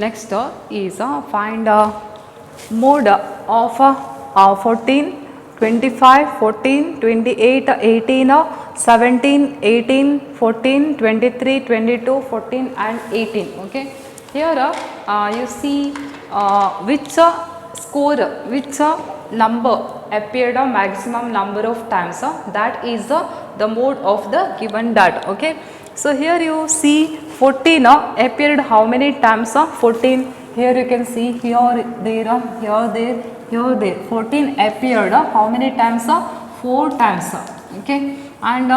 Next is find mode of 14, 25, 14, 28, 18, 17, 18, 14, 23, 22, 14 and 18. Okay. Here you see which score, which number appeared a maximum number of times, that is the mode of the given data. Okay. So here you see 14 appeared how many times? 14. Here you can see here, there, here, there, here, there. 14 appeared how many times? 4 times. Okay. And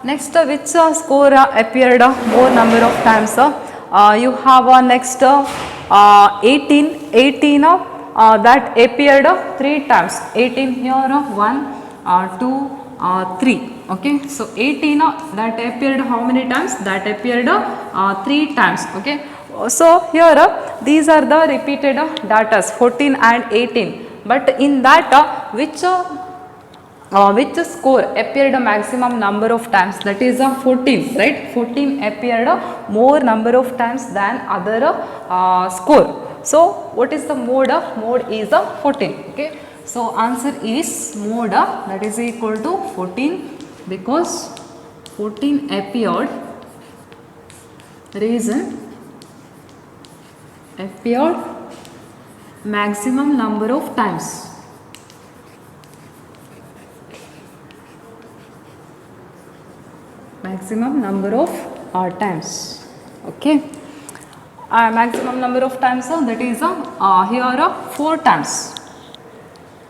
next which score appeared more number of times? You have next 18. 18 that appeared 3 times. 18 here 1, 2, 3. Okay. So 18 that appeared how many times? That appeared 3 times. Okay. So here these are the repeated data 14 and 18. But in that which score appeared a maximum number of times? That is 14, right? 14 appeared more number of times than other score. So what is the mode? Mode is 14. Okay. So answer is mode that is equal to 14, because 14 appeared, reason appeared maximum number of times. Maximum number of times. Okay. Maximum number of times that is here 4 times.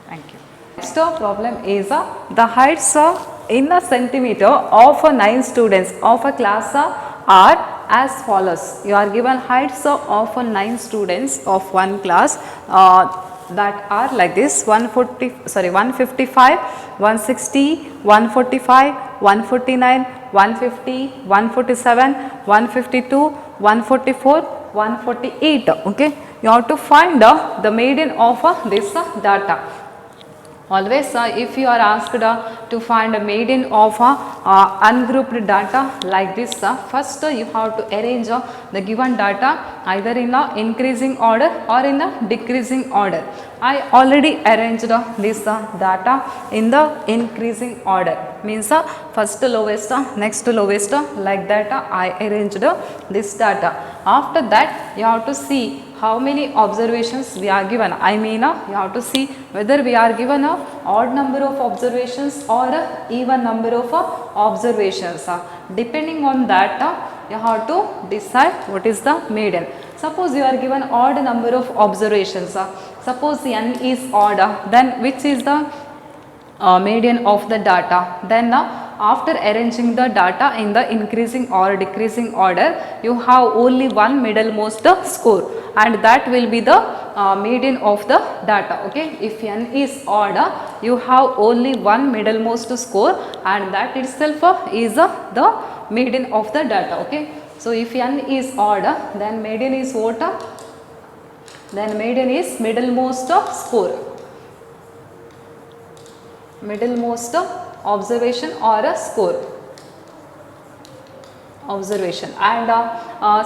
Thank you. Next problem is the heights in a centimeter of 9 students of a class are as follows. You are given heights of 9 students of one class that are like this: 155, 160, 145, 149, 150, 147, 152, 144, 148. Okay. You have to find the median of this data. Always if you are asked to find a median of ungrouped data like this, first you have to arrange the given data either in a increasing order or in a decreasing order. I already arranged this data in the increasing order, means first lowest, next lowest, like that I arranged this data. After that you have to see how many observations we are given. I mean you have to see whether we are given a odd number of observations or a even number of observations. Depending on that you have to decide what is the median. Suppose you are given odd number of observations. Suppose n is odd, then which is the median of the data? Then after arranging the data in the increasing or decreasing order, you have only one middlemost score, and that will be the median of the data. Okay. If n is odd, you have only one middlemost score, and that itself is the median of the data. Okay. So if n is odd, then median is what? Then median is middlemost score, middlemost observation or a score, observation. And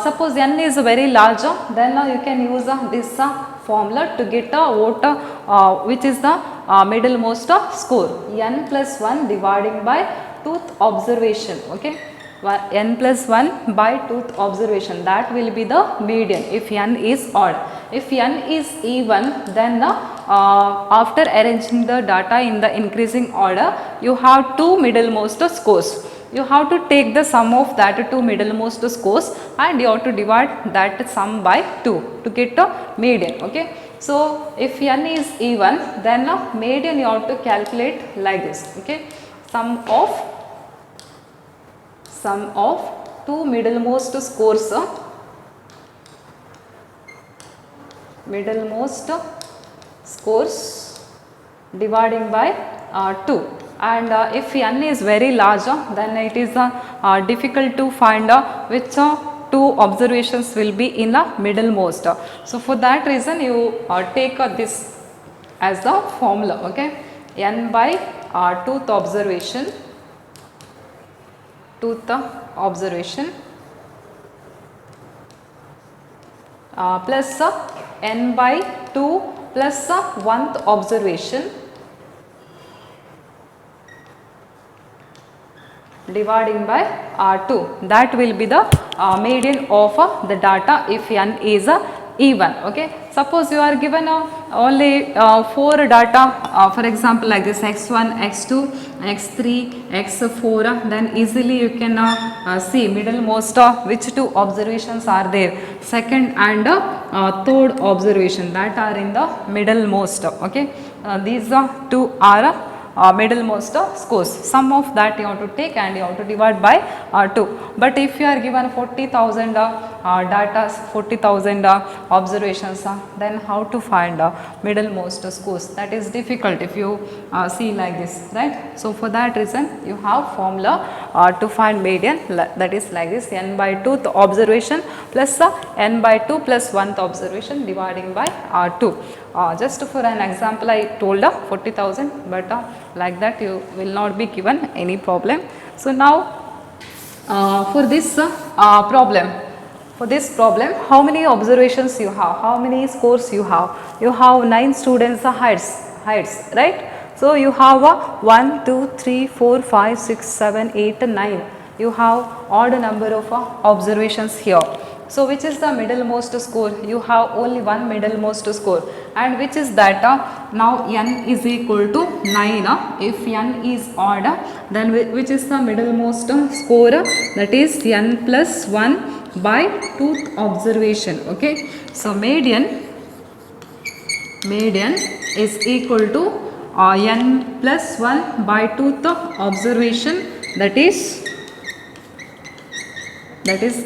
suppose n is very large, then you can use this formula to get what which is the middlemost score. N plus 1 dividing by tooth observation. Okay. N plus 1 by tooth observation, that will be the median if n is odd. If n is even, then after arranging the data in the increasing order, you have two middlemost scores. You have to take the sum of that two middlemost scores and you have to divide that sum by 2 to get a median. Okay. So if n is even, then median you have to calculate like this. Okay. Sum of two middlemost scores, middlemost scores dividing by 2. And if n is very large, then it is difficult to find which two observations will be in the middlemost. So for that reason you take this as the formula. Okay. N by tooth observation, plus n by 2 plus 1th observation dividing by 2. That will be the median of the data if n is even. Okay, suppose you are given only 4 data, for example like this x1, x2, x3, x4, then easily you can see middlemost which 2 observations are there, second and third observation that are in the middlemost. Okay, these 2 are middlemost scores. Sum of that you have to take and you have to divide by 2. But if you are given 40,000 data, 40,000 observations, then how to find middlemost scores? That is difficult if you see like this, right? So for that reason you have formula to find median, that is like this: n by 2th observation plus n by 2 plus 1th observation dividing by 2. Just for an example I told 40,000, but like that you will not be given any problem. So now for this problem, how many observations you have, how many scores you have? You have 9 students heights, right? So you have 1 2 3 4 5 6 7 8 9. You have odd number of observations here. So which is the middlemost score? You have only one middlemost score, and which is that now n is equal to 9. If n is odd, then which is the middlemost score? That is n plus 1 by 2th observation. Okay, so median is equal to n plus 1 by 2th observation, that is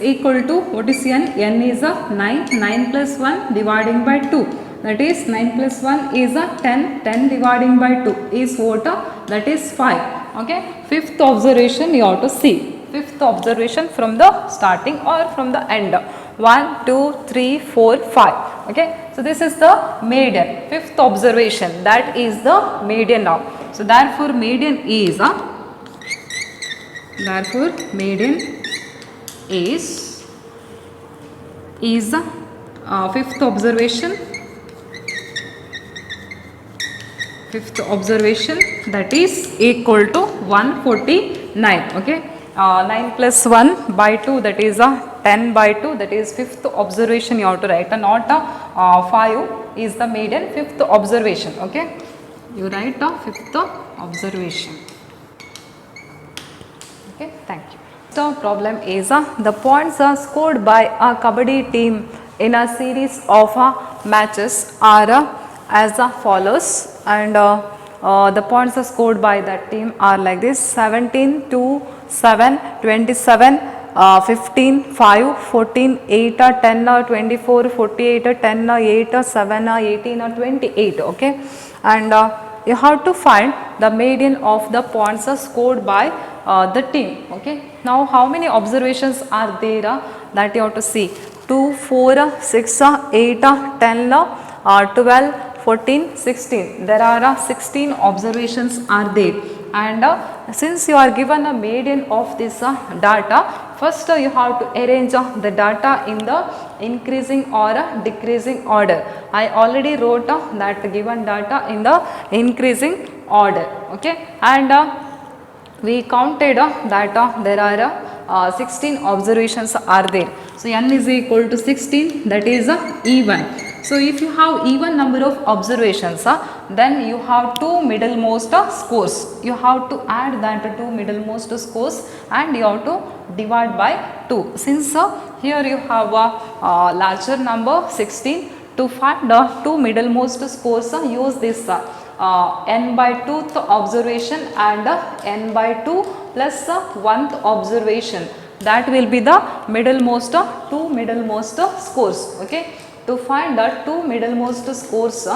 equal to, what is n? N is 9 plus 1 dividing by 2, that is 9 plus 1 is 10 dividing by 2 is what? That is 5. Okay, 5th observation you have to see, 5th observation from the starting or from the end, 1 2 3 4 5. Okay, so this is the median, 5th observation, that is the median now. So therefore median is 5th observation, that is equal to 149. Okay, 9 plus 1 by 2, that is 10 by 2, that is 5th observation you have to write, not 5 is the median, 5th observation. Okay, you write 5th observation. Okay, thank you. So problem is the points are scored by a kabaddi team in a series of matches are as follows, and the points are scored by that team are like this: 17 2 7 27 15 5 14 8 10 24 48 10 8 7 18 28. Okay, and you have to find the median of the points scored by the team. Okay, now how many observations are there? That you have to see: 2 4 6 8 10 12 14 16. There are 16 observations are there, and since you are given a median of this data, first you have to arrange the data in the increasing or decreasing order. I already wrote that given data in the increasing order. Okay, and we counted that there are 16 observations are there. So n is equal to 16, that is even. So if you have even number of observations, then you have 2 middlemost scores. You have to add that 2 middlemost scores and you have to divide by 2. Since here you have a larger number 16, to find the 2 middlemost scores, use this n by 2th observation and n by 2 plus 1th observation. That will be the middlemost 2 middlemost scores. Okay, to find the 2 middlemost scores,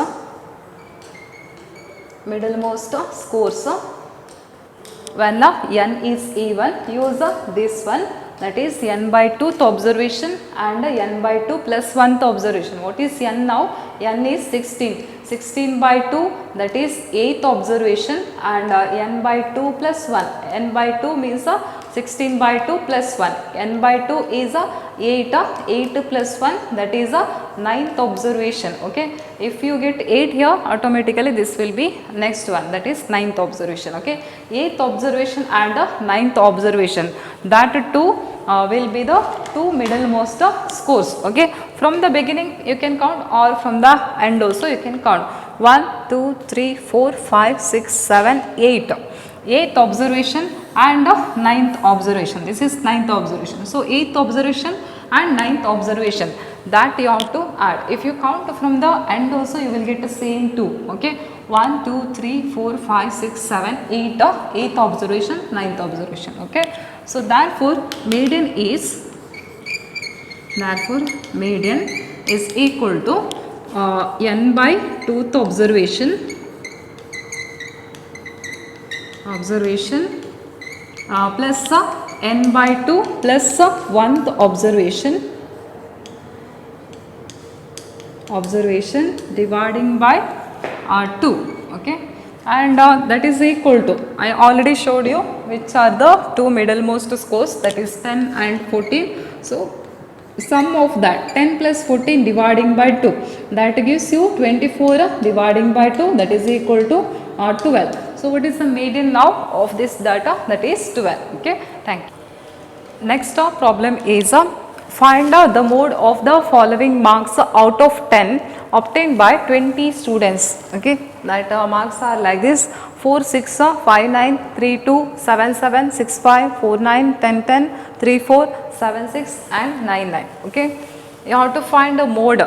when n is even, use this one, that is n by 2th observation and n by 2 plus 1th observation. What is n now? N is 16. 16 by 2, that is 8th observation, and n by 2 plus 1. n by 2 means 16 by 2 plus 1. n by 2 is 8. 8 plus 1, that is ninth observation. Okay, if you get 8 here, automatically this will be next one, that is ninth observation. Okay, 8th observation and the ninth observation, that two will be the two middlemost scores. Okay, from the beginning you can count or from the end also you can count. 1 2 3 4 5 6 7 8, 8th observation and ninth observation. This is ninth observation. So 8th observation and ninth observation, that you have to add. If you count from the end also, you will get the same 2. Okay, 1 2 3 4 5 6 7 8, 8th observation, ninth observation. Okay, so therefore median is equal to n by 2th observation plus n by 2 plus 1th observation dividing by 2. Okay, and that is equal to, I already showed you which are the two middlemost scores, that is 10 and 14. So sum of that 10 plus 14 dividing by 2, that gives you 24 dividing by 2, that is equal to 12. So what is the median now of this data? That is 12. Okay, thank you. Next problem is find the mode of the following marks out of 10 obtained by 20 students. Okay, that marks are like this: 4 6 5 9 3 2 7 7 6 5 4 9 10 10 3 4 7 6 and 9 9. Okay, you have to find the mode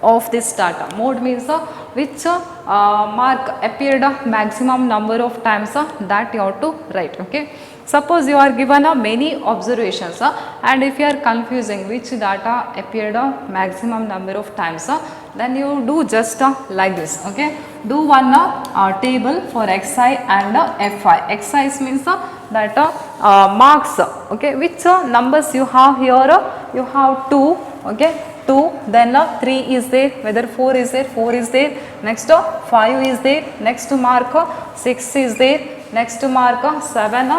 of this data. Mode means which mark appeared maximum number of times, that you have to write. Okay, suppose you are given many observations and if you are confusing which data appeared maximum number of times, then you do just like this. Okay, do one table for xi and fi. Xi means that marks. Okay, which numbers you have here? You have 2. Okay, 2, then 3 is there, whether 4 is there, 4 is there, next 5 is there, next mark 6 is there, next mark 7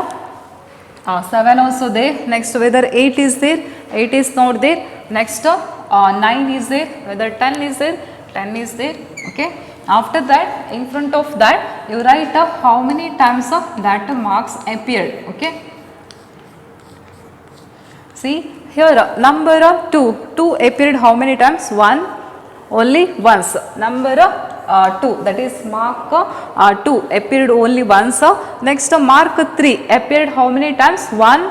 also there, next whether 8 is there, 8 is not there, next 9 is there, whether 10 is there, 10 is there. Okay, after that, in front of that you write how many times that marks appeared. Okay, see here number 2 appeared how many times? 1 only once. Number 2, that is mark 2 appeared only once. Next mark 3 appeared how many times? 1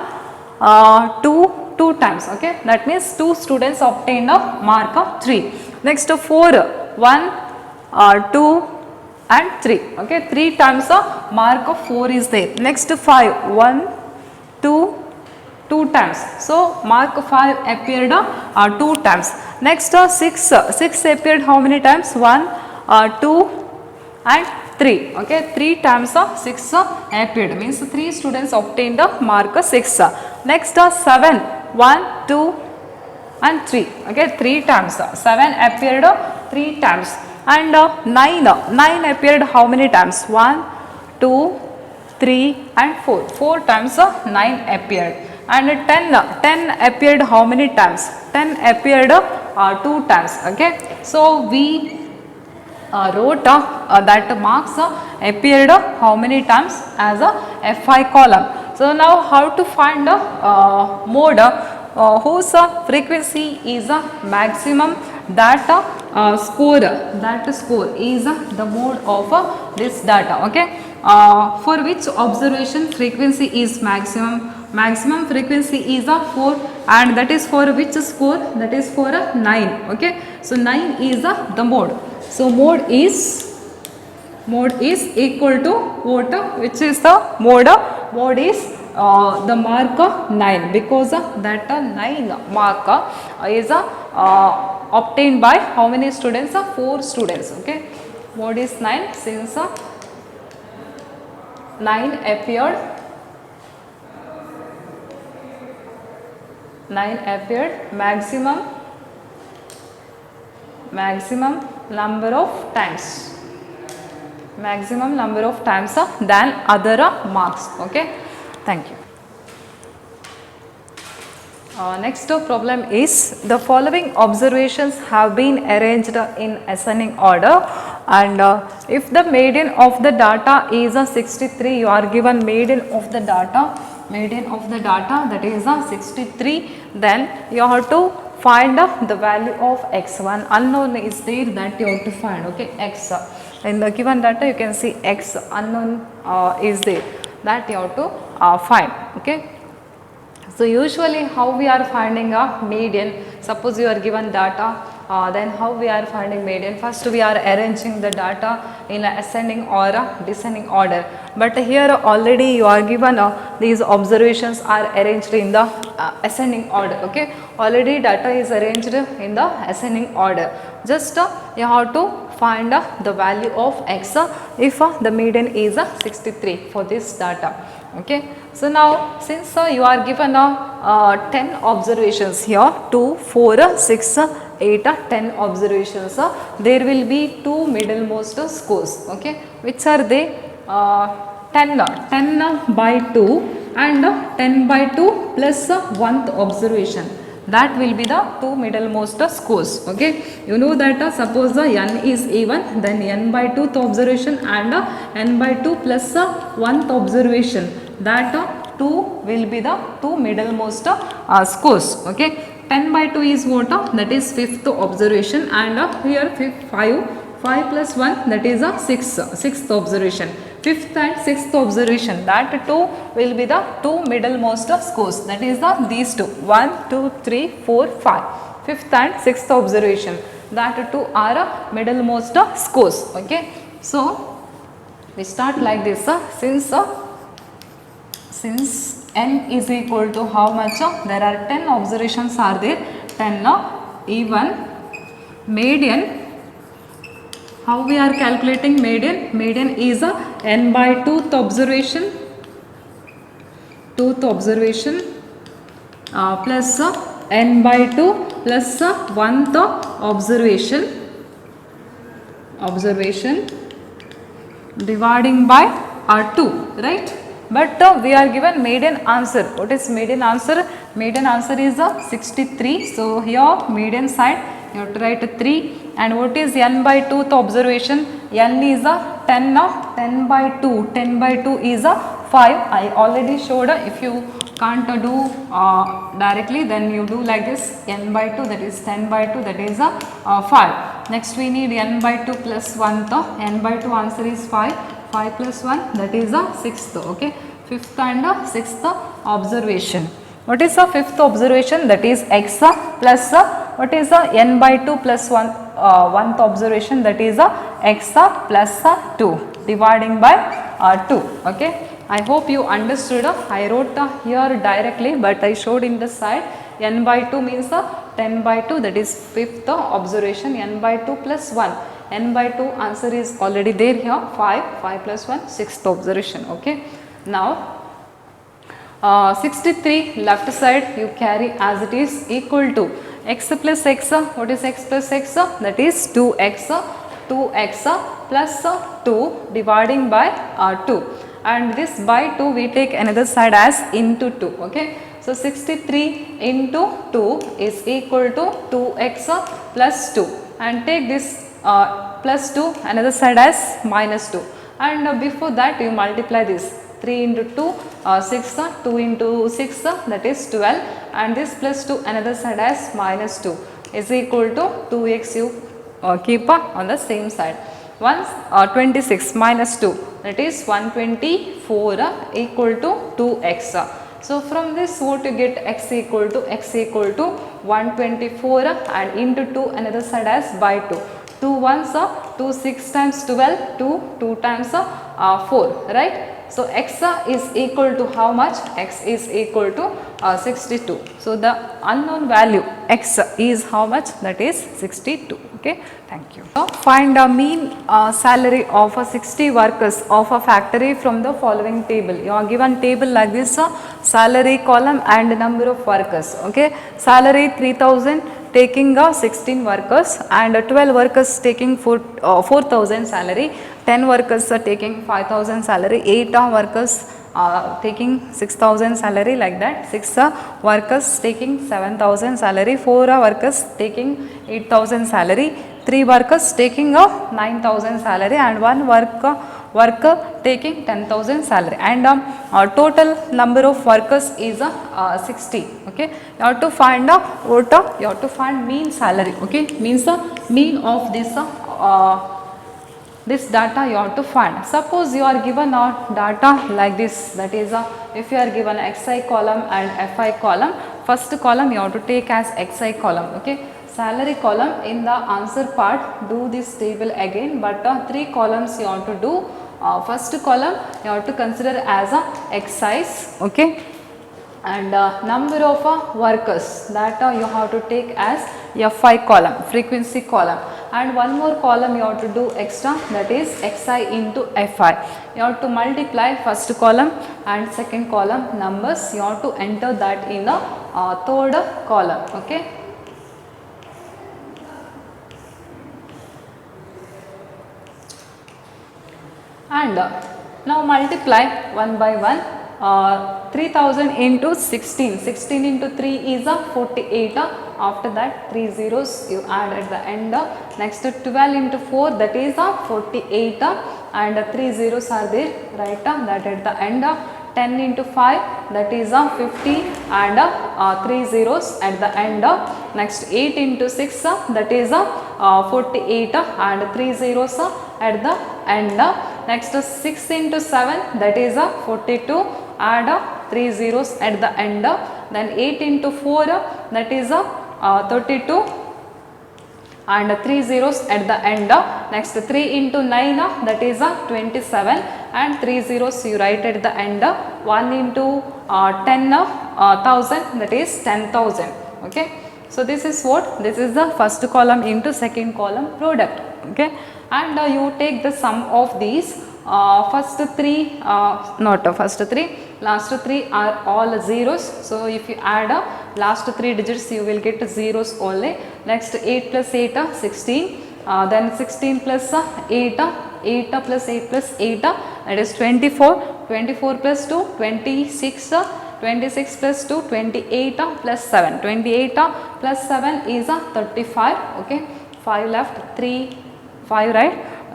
2 times. Okay, that means 2 students obtained mark 3. Next 4 1 2 and 3. Okay, 3 times mark 4 is there. Next 5 1 2 2 times. So mark 5 appeared 2 times. Next 6 appeared how many times? 1 2 and 3. Okay, 3 times 6 appeared, means 3 students obtained mark 6. Next 7 1 2 and 3. Okay, 3 times 7 appeared 3 times. And 9 appeared how many times? 1 2 3 and 4 times 9 appeared. And 10 appeared how many times? 10 appeared 2 times. Okay, so we wrote that marks appeared how many times as a Fi column. So now how to find the mode whose frequency is maximum, that score is the mode of this data. Okay, for which observation frequency is maximum? Maximum frequency is 4, and that is for which score? That is for 9. Okay, so 9 is the mode. So mode is equal to what? Which is the mode? Mode is the mark 9, because that 9 mark is obtained by how many students? 4 students. Okay, mode is 9 since 9 appeared. 9 appeared maximum number of times, than other marks. Okay, thank you. Next problem is the following observations have been arranged in ascending order, and if the median of the data is a 63, you are given median of the data that is a 63, then you have to find the value of x1 unknown is there that you have to find. Okay, x in the given data you can see x unknown is there that you have to find. Okay. So, usually how we are finding a median, suppose you are given data, then how we are finding median? First we are arranging the data in a ascending or a descending order, but here already you are given these observations are arranged in the ascending order. Okay, already data is arranged in the ascending order, just you have to find the value of x if the median is 63 for this data. Okay. So, now since you are given 10 observations here, 2, 4, 6, 8, 10 observations, there will be 2 middlemost scores. Okay. Which are they? 10 by 2 and 10 by 2 plus 1th observation. That will be the 2 middlemost scores. Okay. You know that suppose n is even, then n by 2th observation and n by 2 plus 1th observation, that 2 will be the 2 middlemost scores. Okay. 10 by 2 is what? That is 5th observation, and here 5 plus 1, that is a 6th observation. 5th and 6th observation, that 2 will be the 2 middlemost scores, that is these two, 1, 2, 3, 4, 5. 5th and 6th observation, that 2 are middlemost scores. Okay. So, we start like this, since n is equal to how much? There are 10 observations are there, 10 even median. How we are calculating median? Median is n by 2th observation, plus n by 2 plus 1th observation dividing by 2, right? But we are given median answer. What is median answer? Median answer is 63. So, here median side you have to write 3. And what is n by 2th observation? N is 10, 10 by 2, 10 by 2 is 5. I already showed, if you can't do directly, then you do like this, n by 2, that is 10 by 2, that is 5. Next we need n by 2 plus 1, n by 2 answer is 5, 5 plus 1, that is 6th. Okay. 5th and 6th observation. What is the 5th observation? That is x plus what is the n by 2 plus 1th observation, that is x plus 2 dividing by 2. Okay. I hope you understood. I wrote here directly, but I showed in the side. N by 2 means 10 by 2, that is 5th observation, n by 2 plus 1. N by 2 answer is already there here, 5 plus 1, 6th observation. Okay. Now, 63 left side you carry as it is equal to x plus x. What is x plus x? That is 2x plus 2 dividing by 2, and this by 2 we take another side as into 2. Okay. So, 63 into 2 is equal to 2x plus 2, and take this plus 2 another side as minus 2, and before that you multiply this. 3 into 2, 6, 2 into 6, that is 12, and this plus 2 another side as minus 2 is equal to 2x, you keep on the same side. Once 26 minus 2, that is 124 equal to 2x. So, from this what you get? X equal to 124 and into 2 another side as by 2. 2 ones 2, 6 times 12, 2 times 4, right? So, x is equal to how much? X is equal to 62. So, the unknown value x is how much? That is 62. Okay. Thank you. So, find the mean salary of 60 workers of a factory from the following table. You are given table like this, salary column and number of workers. Okay. Salary 3000 taking 16 workers, and 12 workers taking 4,000 salary, 10 workers are taking 5,000 salary, 8 workers taking 6,000 salary, like that 6 workers taking 7,000 salary, 4 workers taking 8,000 salary, 3 workers taking 9,000 salary, and 1 worker taking 10,000 salary, and total number of workers is 60. Okay, you have to find what you have to find mean salary. Okay, means the mean of this data you have to find. Suppose you are given a data like this, that is if you are given xi column and fi column, first column you have to take as xi column. Okay, salary column in the answer part, do this table again, but 3 columns you have to do. First column you have to consider as a xis. Okay, and number of workers, that you have to take as fi column, frequency column, and one more column you have to do extra, that is xi into fi. You have to multiply first column and second column numbers, you have to enter that in the third column. Okay, and now multiply one by one. 3,000 into 16, 16 into 3 is 48. After that 3 zeros you add at the end. Next 12 into 4, that is 48, and 3 zeros are there, right, that at the end. 10 into 5, that is 50, and 3 zeros at the end. Next 8 into 6, that is 48, and 3 zeros at the end. Next 6 into 7, that is 42, add 3 zeros at the end. Then 8 into 4, that is 32, and 3 zeros at the end. Next 3 into 9, that is 27, and 3 zeros you write at the end. 1 into 10,000, that is 10,000. Okay, so this is what, this is the first column into second column product. Okay, and you take the sum of these. First 3, not first 3, last 3 are all zeros. So if you add last 3 digits, you will get zeros only. Next 8 plus 8, 16. Then 16 plus 8, 8 plus 8 plus 8, that is 24. 24 plus 2, 26. 26 plus 2, 28 plus 7. 28 plus 7 is 35. Okay, 5 left, 3, 5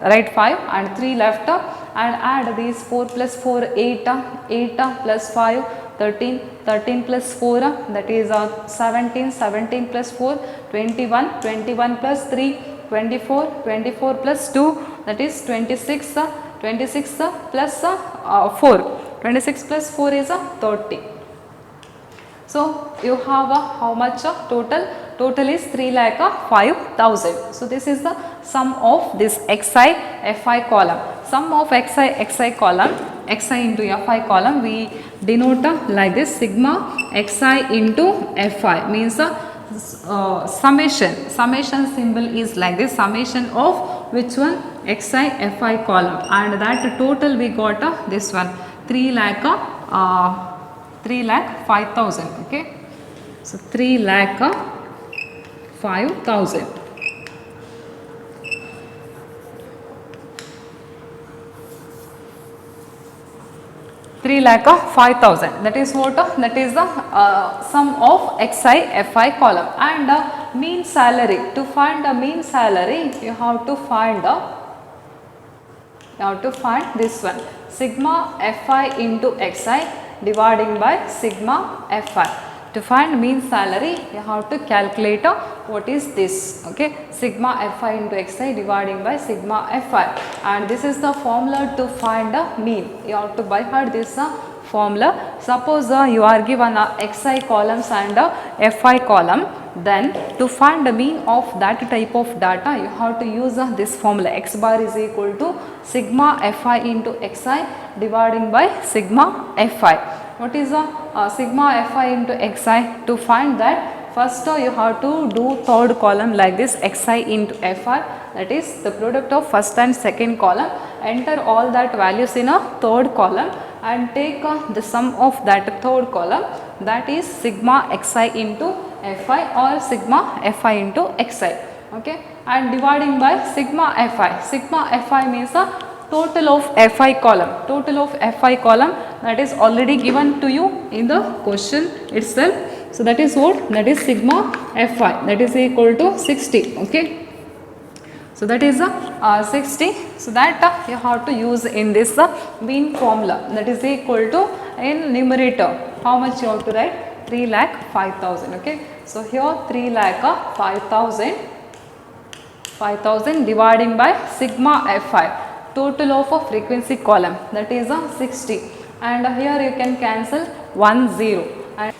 right 5, and 3 left, and add these 4 plus 4, 8, 8 plus 5, 13, 13 plus 4, that is 17, 17 plus 4, 21, 21 plus 3, 24, 24 plus 2, that is 26, 26 plus 4, 26 plus 4 is 30. So you have how much total? Total is 3,05,000. So this is the sum of this xi fi column. Sum of xi column, xi into fi column, we denote like this: sigma xi into fi, means summation. Summation symbol is like this: summation of which one? Xi fi column, and that total we got this one, 3,05,000. Okay, so 3,05,000. That is what? That is the sum of xi fi column. And mean salary. To find the mean salary, you have to find this one: sigma fi into xi dividing by sigma fi. To find mean salary, you have to calculate what is this. Okay, sigma fi into xi dividing by sigma fi, and this is the formula to find the mean. You have to by heart this formula. Suppose you are given xi columns and fi column, then to find the mean of that type of data, you have to use this formula: x bar is equal to sigma fi into xi dividing by sigma fi. What is sigma fi into xi? To find that, first you have to do third column like this: xi into fi, that is the product of first and second column. Enter all that values in a third column and take the sum of that third column, that is sigma xi into fi or sigma fi into xi. Okay, and dividing by sigma fi. Sigma fi means total of fi column. Total of fi column, that is already given to you in the question itself. So that is what? That is sigma fi, that is equal to 60. Okay. So that is 60. So that you have to use in this mean formula, that is equal to, in numerator, how much you have to write? 3,05,000. Okay. So here 3,05,000 dividing by sigma fi, total of a frequency column, that is 60, and here you can cancel 10. And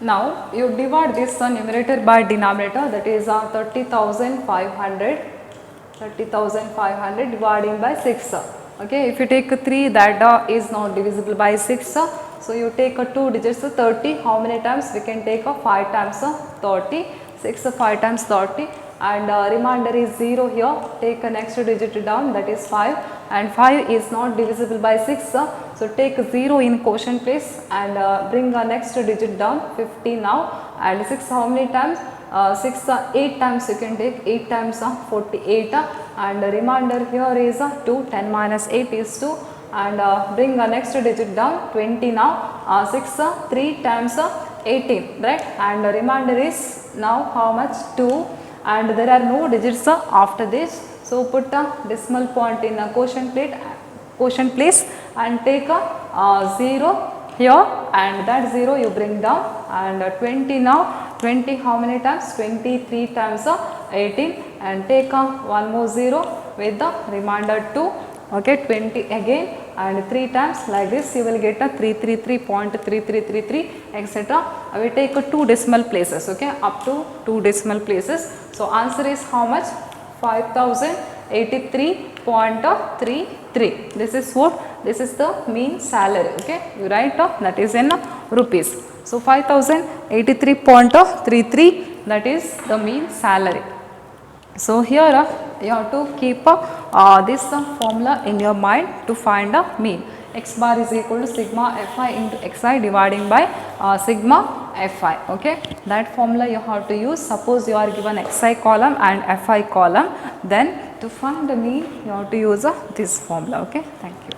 now you divide this numerator by denominator, that is 30,500 dividing by 6. Okay, if you take 3, that is not divisible by 6. So you take 2 digits 30. How many times we can take 5 times 30, 6 5 times 30, and remainder is 0 here. Take a next digit down, that is 5, and 5 is not divisible by 6. So take 0 in quotient place and bring a next digit down, 50 now, and 6 how many times? 6 8 times you can take, 8 times 48, and the remainder here is 2, 10 minus 8 is 2, and bring a next digit down, 20 now, 6 3 times 18, right, and the remainder is now how much? 2, and there are no digits after this. So put a decimal point in a quotient place and take a 0 here, and that 0 you bring down, and 20 now, 20 how many times? 23 times 18, and take one more 0 with the remainder 2. Okay, 20 again, and 3 times, like this you will get a 333.3333, etc. I will take 2 decimal places. Okay, up to 2 decimal places. So answer is how much? 5,083.33. This is what? This is the mean salary. Okay, you write that is in rupees. So 5,083.33, that is the mean salary. So here you have to keep this formula in your mind to find a mean. X bar is equal to sigma fi into xi dividing by sigma fi. Okay, that formula you have to use. Suppose you are given xi column and fi column, then to find the mean you have to use this formula. Okay, thank you.